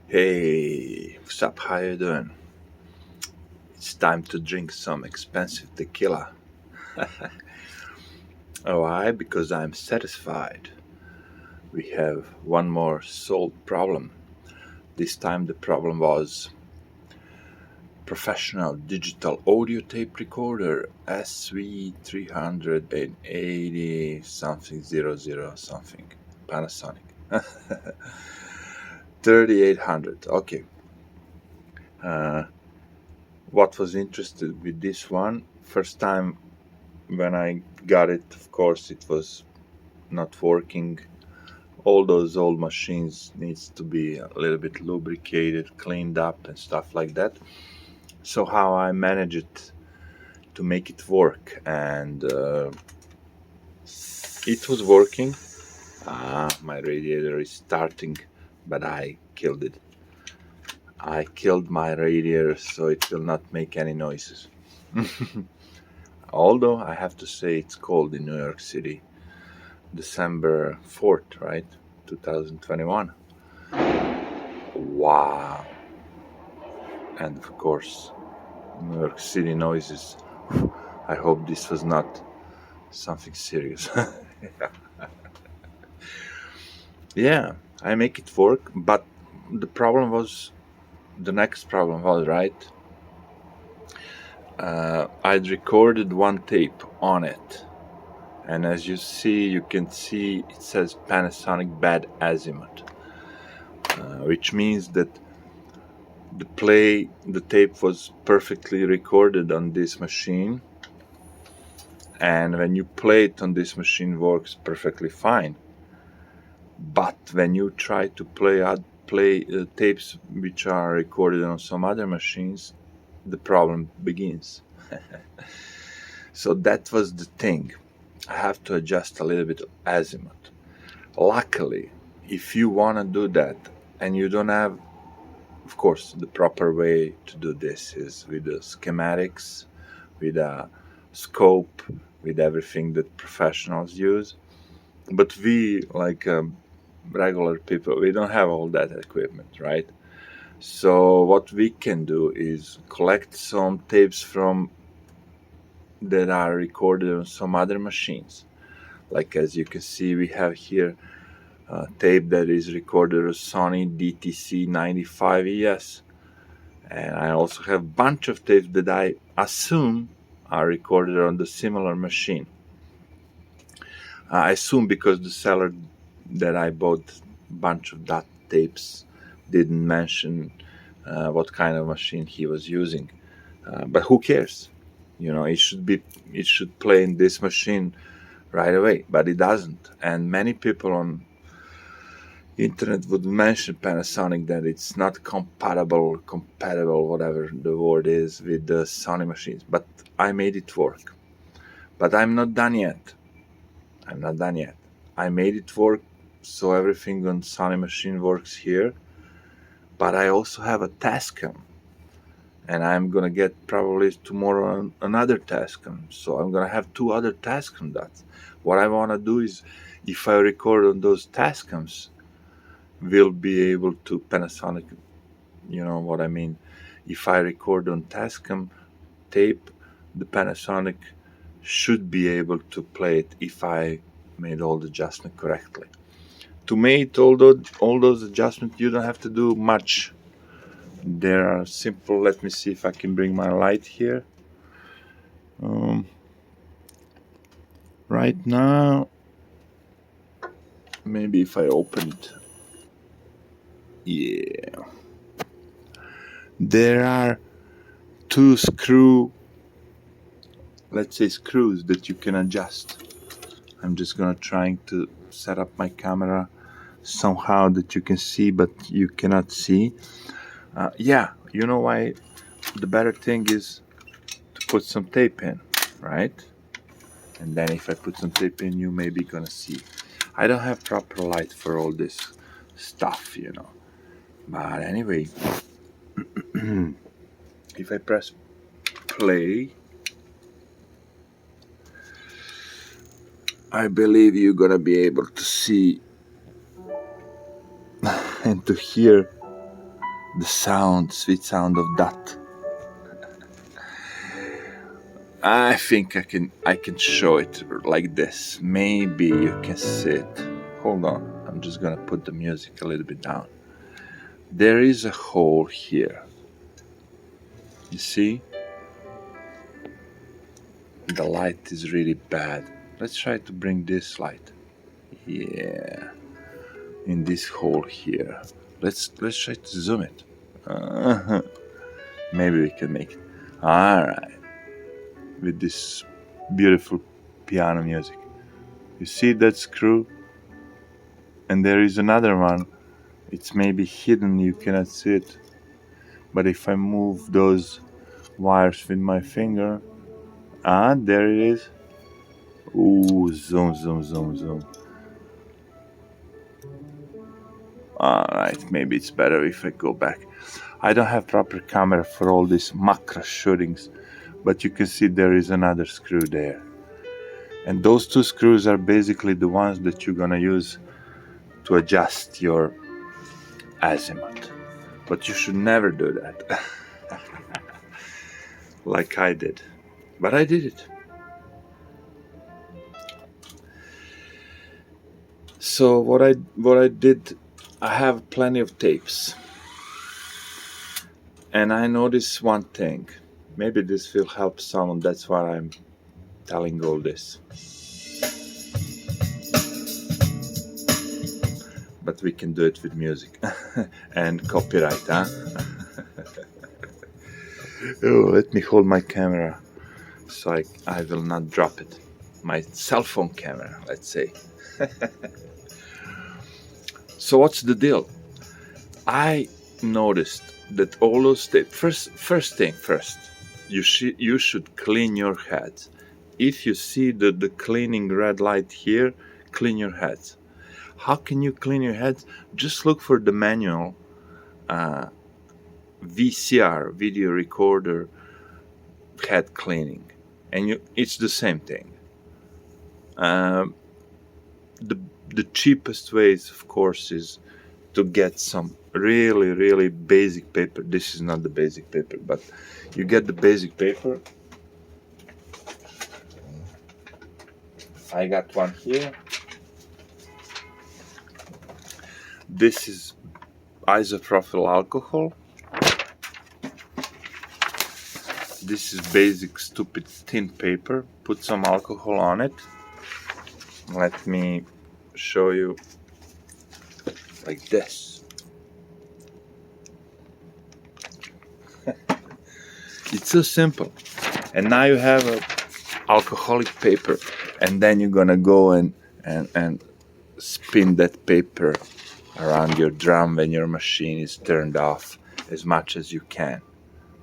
Hey, what's up? How you doing? It's time to drink some expensive tequila. Why? Because I'm satisfied. We have one more solved problem. This time the problem was professional digital audio tape recorder SV-3800 something 00 something Panasonic 3800. Okay. What was interested with this one? First time when I got it, of course, it was not working. All those old machines needs to be a little bit lubricated, cleaned up and stuff like that. So how I managed it to make it work, and it was working. My radiator is starting, but I killed it. I killed my radiator so it will not make any noises. Although I have to say it's cold in New York City. December 4th, right? 2021. Wow. And of course, New York City noises. I hope this was not something serious. Yeah, I make it work, but the next problem was, right? I'd recorded one tape on it. And as you can see it says Panasonic bad azimuth, which means that the tape was perfectly recorded on this machine, and when you play it on this machine works perfectly fine. But when you try to play tapes which are recorded on some other machines, the problem begins. So that was the thing. I have to adjust a little bit of azimuth. Luckily, if you want to do that and you don't have, of course, the proper way to do this is with the schematics, with a scope, with everything that professionals use. But we, like regular people, we don't have all that equipment, right? So what we can do is collect some tapes that are recorded on some other machines. Like as you can see, we have here a tape that is recorded on Sony DTC 95 ES. And I also have a bunch of tapes that I assume are recorded on the similar machine. I assume because the seller that I bought a bunch of that tapes didn't mention what kind of machine he was using. But who cares? It should play in this machine right away, but it doesn't. And many people on internet would mention Panasonic that it's not compatible, whatever the word is, with the Sony machines. But I made it work. But I'm not done yet. I made it work so everything on Sony machine works here. But I also have a Tascam. And I'm gonna get probably tomorrow another Tascam. So I'm gonna have two other Tascam dots. What I wanna do is, if I record on those Tascams, we'll be able to Panasonic, you know what I mean. If I record on Tascam tape, the Panasonic should be able to play it if I made all the adjustments correctly. To make all those adjustments, you don't have to do much. There are simple. Let me see if I can bring my light here. Right now, maybe if I open it. Yeah. There are two screws that you can adjust. I'm just gonna trying to set up my camera somehow that you can see, but you cannot see. Yeah, you know why? The better thing is to put some tape in, right? And then if I put some tape in, you may be gonna see. I don't have proper light for all this stuff, But anyway, if I press play, I believe you're gonna be able to see and to hear the sound, sweet sound of that. I think I can show it like this. Maybe you can see it. Hold on, I'm just gonna put the music a little bit down. There is a hole here. You see? The light is really bad. Let's try to bring this light. Yeah. In this hole here. Let's try to zoom it. Maybe we can make it. Alright. With this beautiful piano music. You see that screw? And there is another one. It's maybe hidden, you cannot see it. But if I move those wires with my finger, there it is. Ooh, zoom, zoom, zoom, zoom. Alright, maybe it's better if I go back. I don't have proper camera for all these macro shootings, but you can see there is another screw there. And those two screws are basically the ones that you're gonna use to adjust your azimuth. But you should never do that. Like I did. But I did it. So what I did, I have plenty of tapes. And I noticed one thing. Maybe this will help someone, that's why I'm telling all this. But we can do it with music. And copyright, huh? Oh, let me hold my camera so I will not drop it. My cell phone camera, let's say. So what's the deal? I noticed that all those tapes, first thing first, you should clean your heads. If you see the cleaning red light here, clean your heads. How can you clean your heads? Just look for the manual VCR, video recorder head cleaning, and it's the same thing. The cheapest ways, of course, is to get some really basic paper. This is not the basic paper, but you get the basic paper. I got one here. This is isopropyl alcohol. This is basic stupid thin paper. Put some alcohol on it. Let me show you like this. It's so simple. And now you have a alcoholic paper, and then you're gonna go and spin that paper around your drum when your machine is turned off as much as you can.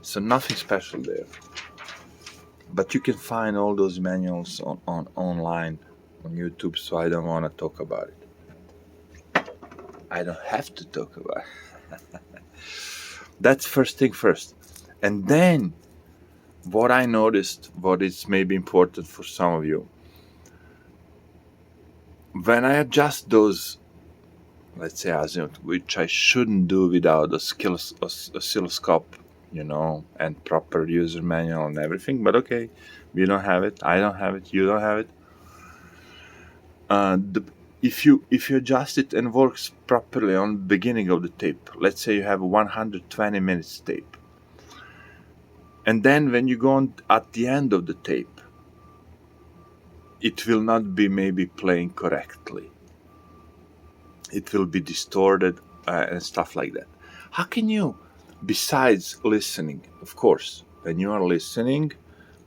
So nothing special there. But you can find all those manuals on online on YouTube, so I don't want to talk about it. I don't have to talk about it. That's first thing first. And then what I noticed, what is maybe important for some of you, when I adjust those, let's say azimuth, which I shouldn't do without oscilloscope, and proper user manual and everything, but okay, we don't have it, I don't have it, you don't have it. If you adjust it and works properly on the beginning of the tape, let's say you have a 120 minutes tape, and then when you go on at the end of the tape, it will not be maybe playing correctly. It will be distorted and stuff like that. How can you, besides listening, of course, when you are listening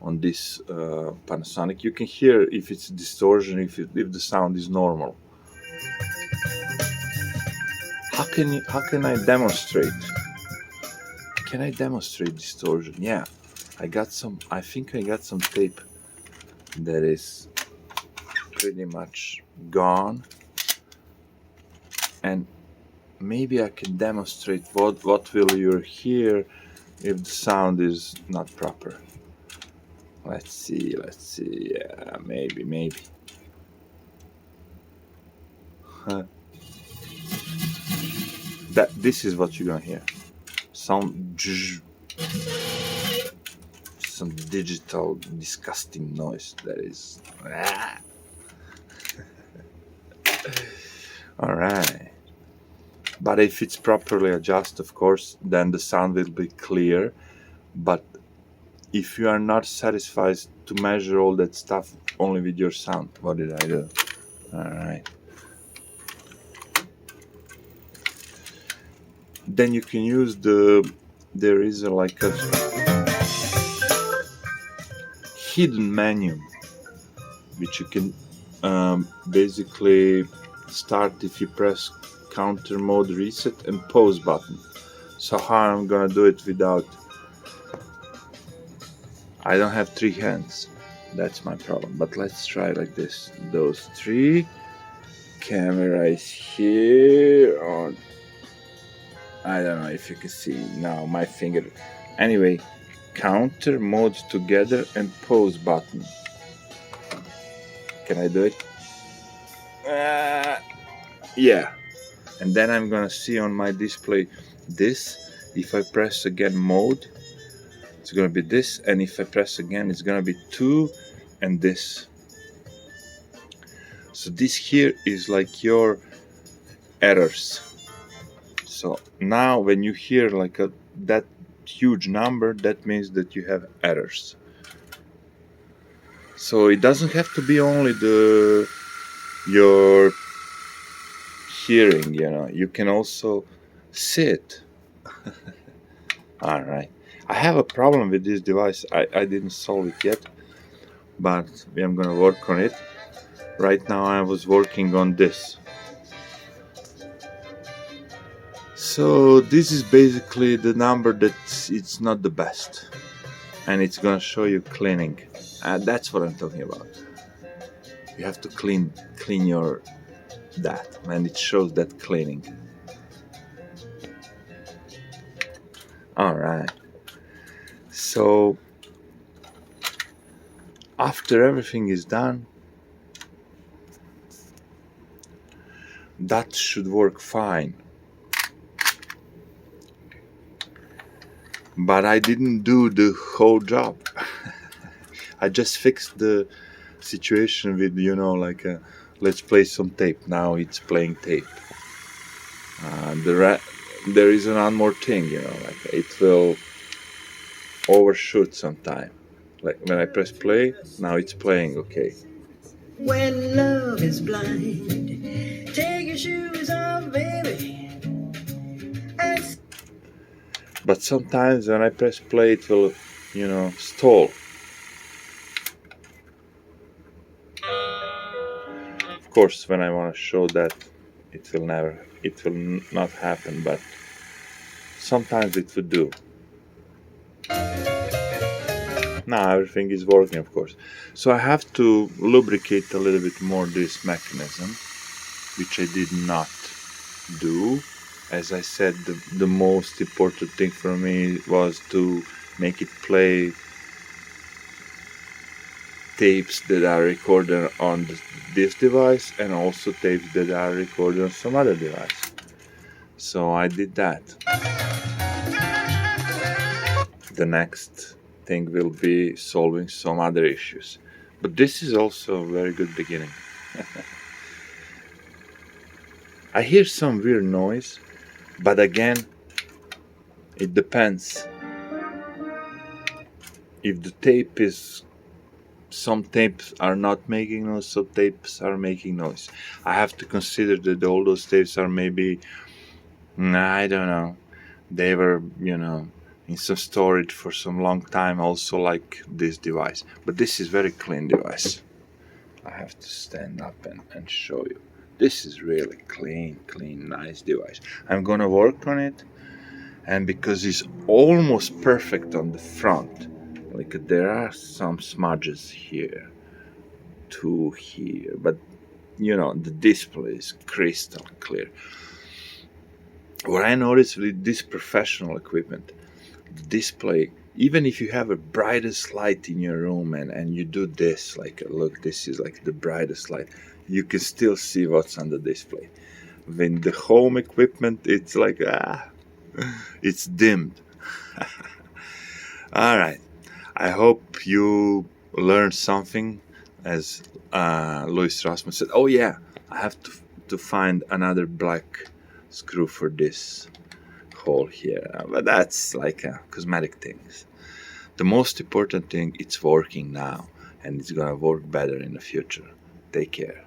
on this Panasonic, you can hear if it's distortion, if the sound is normal. How can I demonstrate? Can I demonstrate distortion? Yeah, I think I got some tape that is pretty much gone, and maybe I can demonstrate what will you hear if the sound is not proper. Let's see, yeah, maybe. This is what you're gonna hear. some digital disgusting noise that is. All right. But if it's properly adjusted, of course, then the sound will be clear. But if you are not satisfied to measure all that stuff only with your sound, what did I do? All right. Then you can use there is like a hidden menu, which you can basically start if you press counter mode, reset, and pause button. So how I'm gonna do it without, I don't have 3 hands, that's my problem, but let's try like this. Those 3, camera is here on, I don't know if you can see now my finger. Anyway, counter mode together and pause button. Can I do it? Yeah. And then I'm gonna see on my display this. If I press again mode, it's gonna be this, and if I press again, it's gonna be 2 and this. So this here is like your errors. So now when you hear like that huge number, that means that you have errors. So it doesn't have to be only your hearing, you know, you can also see it. All right. I have a problem with this device. I didn't solve it yet, but I'm gonna work on it. Right now I was working on this. So this is basically the number that it's not the best, and it's gonna show you cleaning. That's what I'm talking about. You have to clean your that, and it shows that cleaning. All right. So after everything is done, that should work fine. But I didn't do the whole job. I just fixed the situation with, you know, like let's play some tape. Now it's playing tape. There is one more thing, you know, like it will overshoot sometime. Like when I press play, now it's playing okay. When love is blind, take your shoes off, baby. But sometimes when I press play, it will, you know, stall. Of course, when I want to show that, it will not happen, but sometimes it would do. Now everything is working, of course. So I have to lubricate a little bit more this mechanism, which I did not do. As I said, the most important thing for me was to make it play tapes that are recorded on this device and also tapes that are recorded on some other device. So I did that. The next thing will be solving some other issues. But this is also a very good beginning. I hear some weird noise, but again, it depends. If the tape is, some tapes are not making noise, some tapes are making noise. I have to consider that all those tapes are maybe, I don't know, they were, you know, in some storage for some long time, also like this device. But this is very clean device. I have to stand up and show you. This is really clean, nice device. I'm gonna work on it, and because it's almost perfect on the front, like there are some smudges here, 2 here, but you know, the display is crystal clear. What I noticed with this professional equipment, the display, even if you have a brightest light in your room and you do this, like look, this is like the brightest light, you can still see what's on the display. When the home equipment, it's like it's dimmed. All right. I hope you learned something, as Louis Rossmann said. Oh yeah, I have to find another black screw for this hole here, but that's like a cosmetic thing. The most important thing, it's working now, and it's gonna work better in the future. Take care.